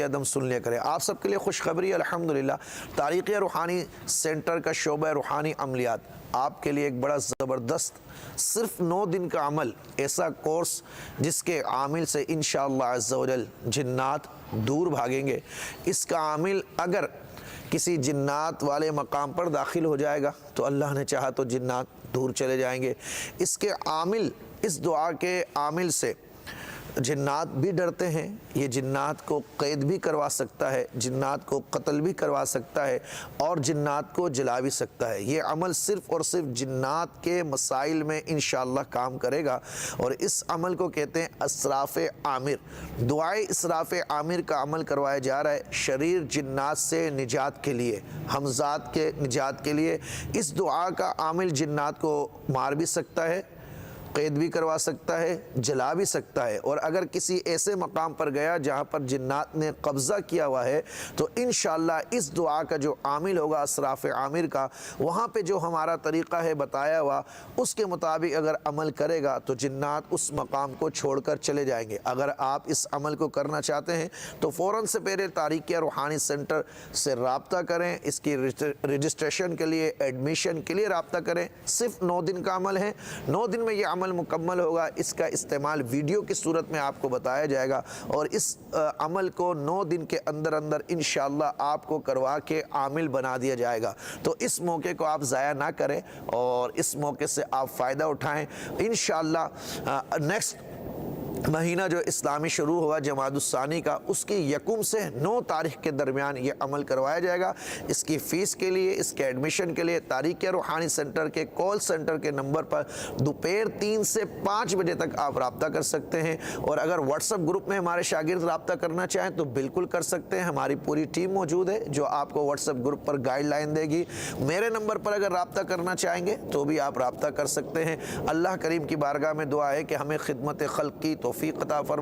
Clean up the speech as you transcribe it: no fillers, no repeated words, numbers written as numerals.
عدم سن لیا کریں۔ آپ سب کے لیے خوشخبری الحمدللہ، تاریخی روحانی سینٹر کا شعبہ روحانی عملیات آپ کے لیے ایک بڑا زبردست صرف 9 دن کا عمل، ایسا کورس جس کے عامل سے انشاءاللہ عز و جل جنات دور بھاگیں گے۔ اس کا عامل اگر کسی جنات والے مقام پر داخل ہو جائے گا تو اللہ نے چاہا تو جنات دور چلے جائیں گے۔ اس کے عامل، اس دعا کے عامل سے جنات بھی ڈرتے ہیں، یہ جنات کو قید بھی کروا سکتا ہے، جنات کو قتل بھی کروا سکتا ہے اور جنات کو جلا بھی سکتا ہے۔ یہ عمل صرف اور صرف جنات کے مسائل میں انشاءاللہ کام کرے گا، اور اس عمل کو کہتے ہیں اسراف عامر۔ دعائے اسراف عامر کا عمل کروایا جا رہا ہے شریر جنات سے نجات کے لیے، ہمزات کے نجات کے لیے۔ اس دعا کا عامل جنات کو مار بھی سکتا ہے، قید بھی کروا سکتا ہے، جلا بھی سکتا ہے، اور اگر کسی ایسے مقام پر گیا جہاں پر جنات نے قبضہ کیا ہوا ہے تو انشاءاللہ اس دعا کا جو عامل ہوگا اسراف عامر کا، وہاں پہ جو ہمارا طریقہ ہے بتایا ہوا اس کے مطابق اگر عمل کرے گا تو جنات اس مقام کو چھوڑ کر چلے جائیں گے۔ اگر آپ اس عمل کو کرنا چاہتے ہیں تو فوراً سے پہلے تاریخی روحانی سینٹر سے رابطہ کریں، اس کی رجسٹریشن کے لیے، ایڈمیشن کے لیے رابطہ کریں۔ صرف 9 دن کا عمل ہے، 9 دن میں یہ عمل مکمل ہوگا۔ اس کا استعمال ویڈیو کی صورت میں آپ کو بتایا جائے گا، اور اس عمل کو 9 دن کے اندر اندر انشاءاللہ آپ کو کروا کے عامل بنا دیا جائے گا۔ تو اس موقع کو آپ ضائع نہ کریں اور اس موقع سے آپ فائدہ اٹھائیں۔ انشاءاللہ نیکسٹ مہینہ جو اسلامی شروع ہوا جمادی الثانی کا، اس کی 1 سے 9 تاریخ کے درمیان یہ عمل کروایا جائے گا۔ اس کی فیس کے لیے، اس کے ایڈمیشن کے لیے تاریخی روحانی سینٹر کے کال سینٹر کے نمبر پر دوپہر 3 سے 5 بجے تک آپ رابطہ کر سکتے ہیں، اور اگر واٹس ایپ گروپ میں ہمارے شاگرد رابطہ کرنا چاہیں تو بالکل کر سکتے ہیں۔ ہماری پوری ٹیم موجود ہے جو آپ کو واٹس ایپ گروپ پر گائیڈ لائن دے گی۔ میرے نمبر پر اگر رابطہ کرنا چاہیں گے تو بھی آپ رابطہ کر سکتے ہیں۔ اللہ کریم کی بارگاہ میں دعا ہے کہ ہمیں خدمت خلق کی توفیق عطا فرمائے۔